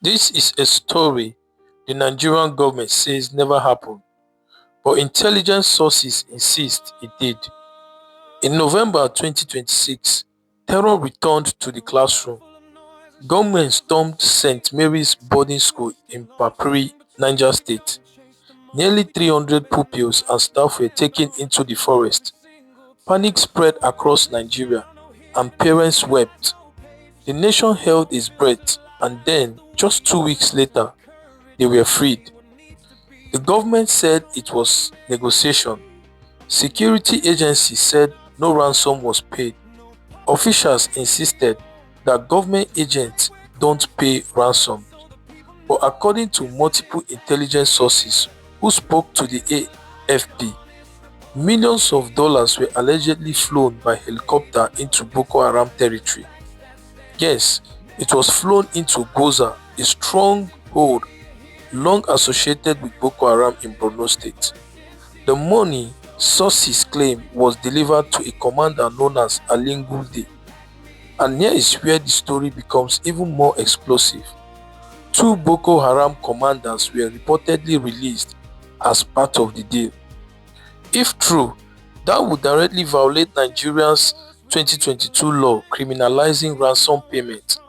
This is a story the Nigerian government says never happened, but intelligence sources insist it did. In November 2026, terror returned to the classroom. Gunmen stormed St. Mary's Boarding School in Papiri, Niger State. Nearly 300 pupils and staff were taken into the forest. Panic spread across Nigeria, and parents wept. The nation held its breath, and then, just 2 weeks later, they were freed. The government said it was negotiation. Security agencies said no ransom was paid. Officials insisted that government agents don't pay ransom. But according to multiple intelligence sources who spoke to the AFP, millions of dollars were allegedly flown by helicopter into Boko Haram territory. Yes, it was flown into Goza, a stronghold long associated with Boko Haram in Borno State. The money, sources claim, was delivered to a commander known as Alingulde. And here is where the story becomes even more explosive. Two Boko Haram commanders were reportedly released as part of the deal. If true, that would directly violate Nigeria's 2022 law criminalizing ransom payment,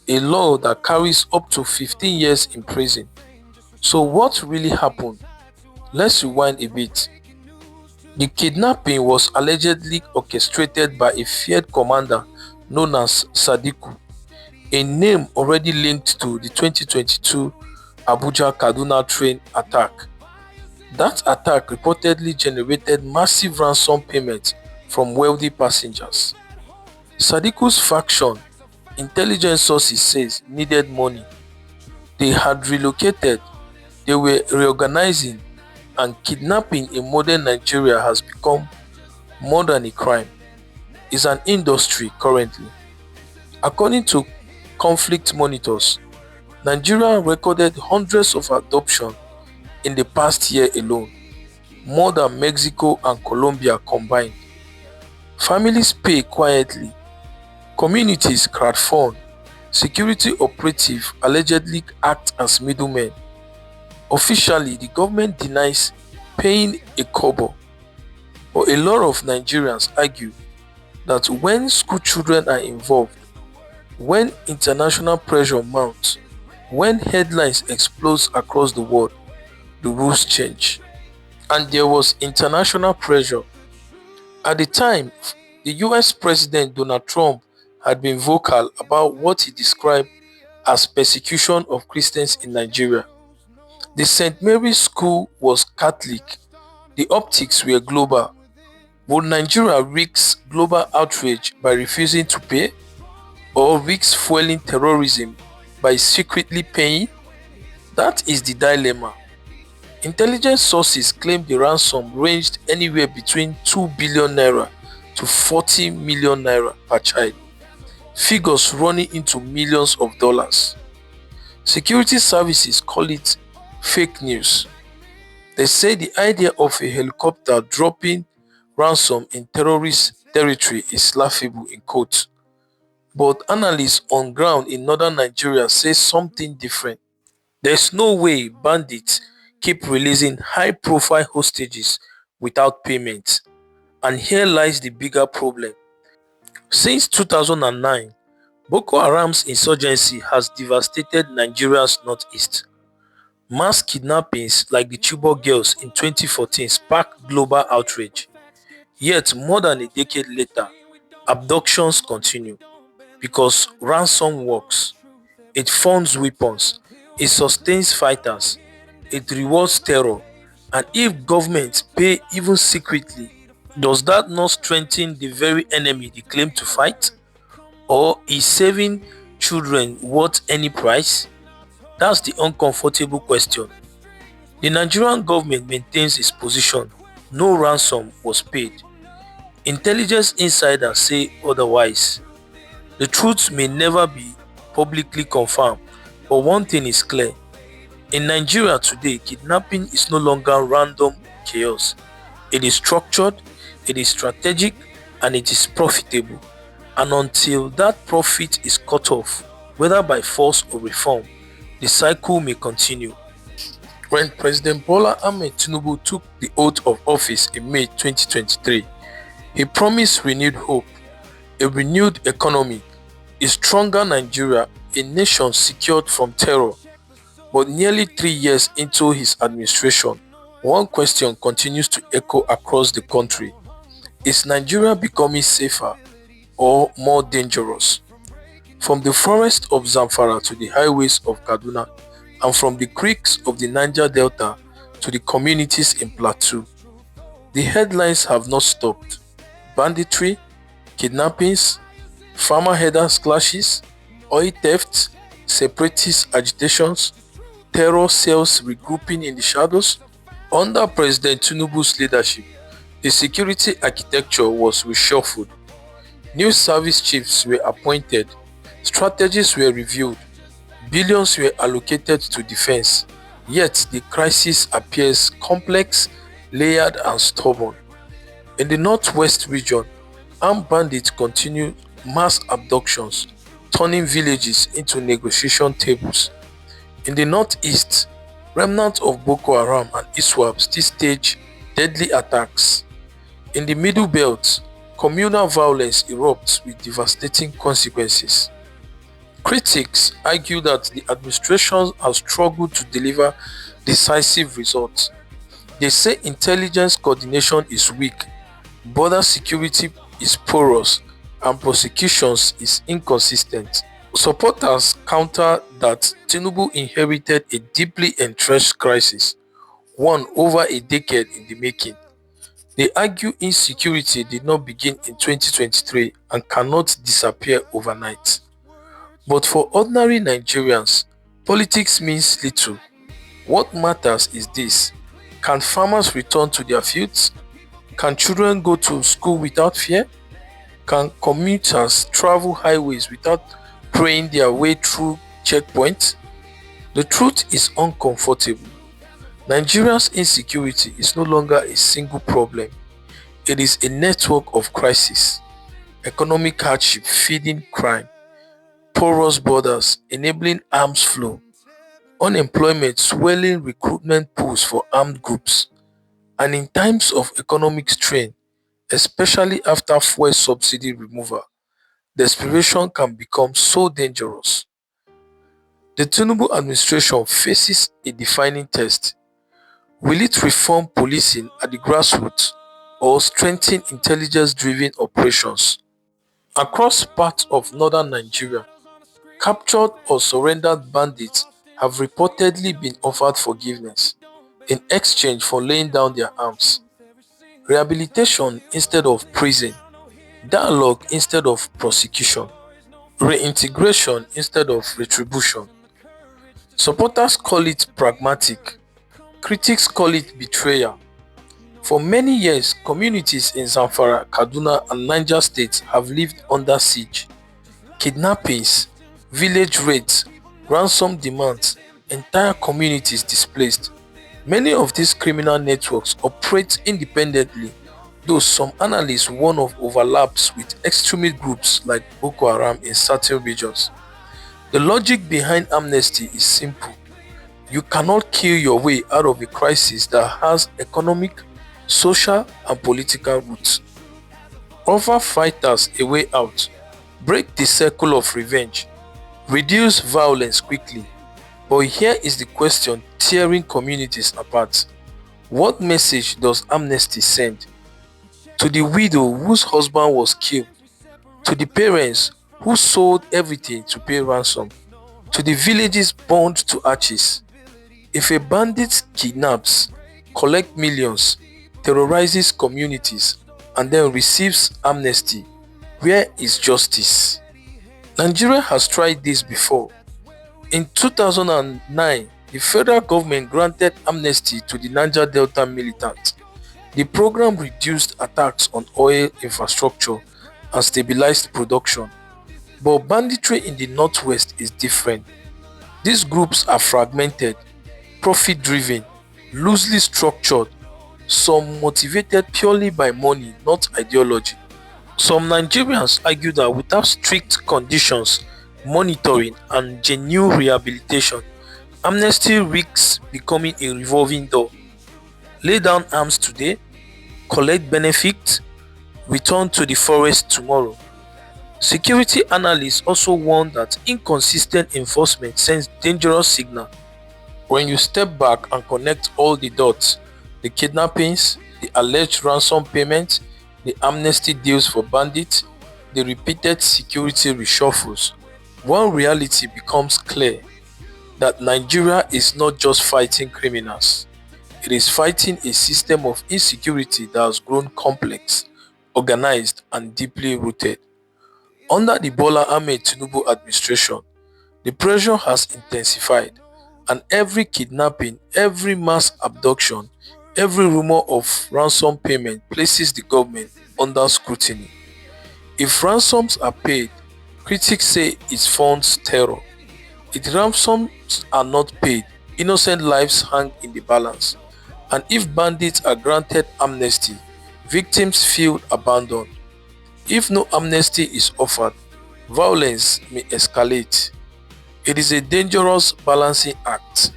a law that carries up to 15 years in prison. So what really happened? Let's rewind a bit. The kidnapping was allegedly orchestrated by a feared commander known as Sadiku, a name already linked to the 2022 Abuja-Kaduna train attack. That attack reportedly generated massive ransom payments from wealthy passengers. Sadiku's faction, intelligence sources says, needed money. They had relocated, they were reorganizing, and kidnapping in modern Nigeria has become more than a crime. It's an industry currently. According to conflict monitors, Nigeria recorded hundreds of adoptions in the past year alone, more than Mexico and Colombia combined. Families pay quietly, communities crowdfund, security operatives allegedly act as middlemen. Officially, the government denies paying a kobo, but a lot of Nigerians argue that when school children are involved, when international pressure mounts, when headlines explode across the world, the rules change. And there was international pressure. At the time, the US President Donald Trump had been vocal about what he described as persecution of Christians in Nigeria. The St. Mary's School was Catholic. The optics were global. Would Nigeria risk global outrage by refusing to pay, or risk fueling terrorism by secretly paying? That is the dilemma. Intelligence sources claim the ransom ranged anywhere between 2 billion naira to 40 million naira per child, figures running into millions of dollars. Security services call it fake news. They say the idea of a helicopter dropping ransom in terrorist territory is laughable in quotes. But analysts on ground in northern Nigeria say something different. There's no way bandits keep releasing high-profile hostages without payment. And here lies the bigger problem. Since 2009, Boko Haram's insurgency has devastated Nigeria's northeast. Mass kidnappings like the Chibok girls in 2014 sparked global outrage. Yet, more than a decade later, abductions continue because ransom works. It funds weapons, it sustains fighters, it rewards terror, and if governments pay even secretly, does that not strengthen the very enemy they claim to fight? Or is saving children worth any price? That's the uncomfortable question. The Nigerian government maintains its position. No ransom was paid. Intelligence insiders say otherwise. The truth may never be publicly confirmed, but one thing is clear. In Nigeria today, kidnapping is no longer random chaos. It is structured, it is strategic, and it is profitable. And until that profit is cut off, whether by force or reform, the cycle may continue. When President Bola Ahmed Tinubu took the oath of office in May 2023, he promised renewed hope, a renewed economy, a stronger Nigeria, a nation secured from terror. But nearly 3 years into his administration, one question continues to echo across the country. Is Nigeria becoming safer or more dangerous? From the forests of Zamfara to the highways of Kaduna, and from the creeks of the Niger Delta to the communities in Plateau, the headlines have not stopped. Banditry, kidnappings, farmer headers clashes, oil theft, separatist agitations, terror cells regrouping in the shadows. Under President Tinubu's leadership, the security architecture was reshuffled. New service chiefs were appointed, strategies were reviewed, billions were allocated to defense. Yet the crisis appears complex, layered, and stubborn. In the northwest region, armed bandits continue mass abductions, turning villages into negotiation tables. In the northeast, remnants of Boko Haram and ISWAP still stage deadly attacks. In the middle belt, communal violence erupts with devastating consequences. Critics argue that the administration has struggled to deliver decisive results. They say intelligence coordination is weak, border security is porous, and prosecutions is inconsistent. Supporters counter that Tinubu inherited a deeply entrenched crisis, one over a decade in the making. They argue insecurity did not begin in 2023 and cannot disappear overnight. But for ordinary Nigerians, politics means little. What matters is this: can farmers return to their fields? Can children go to school without fear? Can commuters travel highways without praying their way through checkpoints? The truth is uncomfortable. Nigeria's insecurity is no longer a single problem. It is a network of crises: economic hardship feeding crime, porous borders enabling arms flow, unemployment swelling recruitment pools for armed groups, and in times of economic strain, especially after fuel subsidy removal, desperation can become so dangerous. The Tinubu administration faces a defining test. Will it reform policing at the grassroots or strengthen intelligence-driven operations? Across parts of northern Nigeria, captured or surrendered bandits have reportedly been offered forgiveness in exchange for laying down their arms, rehabilitation instead of prison, dialogue instead of prosecution, reintegration instead of retribution. Supporters call it pragmatic, critics call it betrayal. For many years, communities in Zamfara, Kaduna, and Niger states have lived under siege. Kidnappings, village raids, ransom demands, entire communities displaced. Many of these criminal networks operate independently, though some analysts warn of overlaps with extremist groups like Boko Haram in certain regions. The logic behind amnesty is simple: you cannot kill your way out of a crisis that has economic, social, and political roots. Offer fighters a way out, break the circle of revenge, reduce violence quickly. But here is the question tearing communities apart: what message does amnesty send? To the widow whose husband was killed, to the parents who sold everything to pay ransom, to the villages burned to ashes. If a bandit kidnaps, collects millions, terrorizes communities, and then receives amnesty, where is justice? Nigeria has tried this before. In 2009, the federal government granted amnesty to the Niger Delta militants. The program reduced attacks on oil infrastructure and stabilized production. But banditry in the northwest is different. These groups are fragmented, profit-driven, loosely structured, some motivated purely by money, not ideology. Some Nigerians argue that without strict conditions, monitoring, and genuine rehabilitation, Amnesty risks becoming a revolving door. Lay down arms today, collect benefits, return to the forest tomorrow. Security analysts also warn that inconsistent enforcement sends dangerous signals. When you step back and connect all the dots, the kidnappings, the alleged ransom payments, the amnesty deals for bandits, the repeated security reshuffles, one reality becomes clear: that Nigeria is not just fighting criminals, it is fighting a system of insecurity that has grown complex, organized, and deeply rooted. Under the Bola Ahmed Tinubu administration, the pressure has intensified, and every kidnapping, every mass abduction, every rumor of ransom payment places the government under scrutiny. If ransoms are paid, critics say it funds terror. If ransoms are not paid, innocent lives hang in the balance. And if bandits are granted amnesty, victims feel abandoned. If no amnesty is offered, violence may escalate. It is a dangerous balancing act.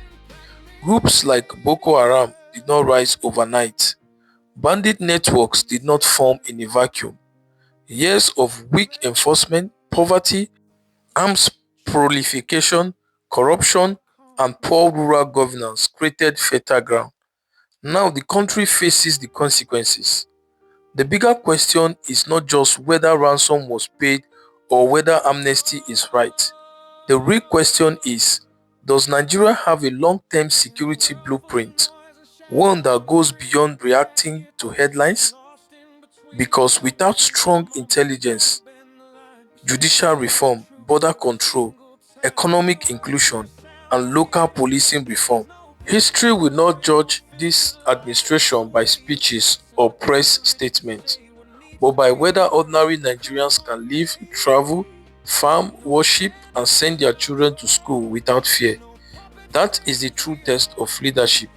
Groups like Boko Haram did not rise overnight. Bandit networks did not form in a vacuum. Years of weak enforcement, poverty, arms proliferation, corruption, and poor rural governance created fertile ground. Now the country faces the consequences. The bigger question is not just whether ransom was paid or whether amnesty is right. The real question is, does Nigeria have a long-term security blueprint, one that goes beyond reacting to headlines? Because without strong intelligence, judicial reform, border control, economic inclusion, and local policing reform, history will not judge this administration by speeches or press statements, but by whether ordinary Nigerians can live, travel, farm, worship, and send their children to school without fear. That is the true test of leadership,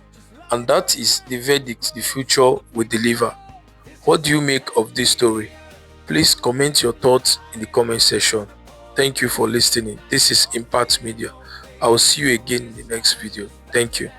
and that is the verdict the future will deliver. What do you make of this story? Please comment your thoughts in the comment section. Thank you for listening. This is Impact Media. I will see you again in the next video. Thank you.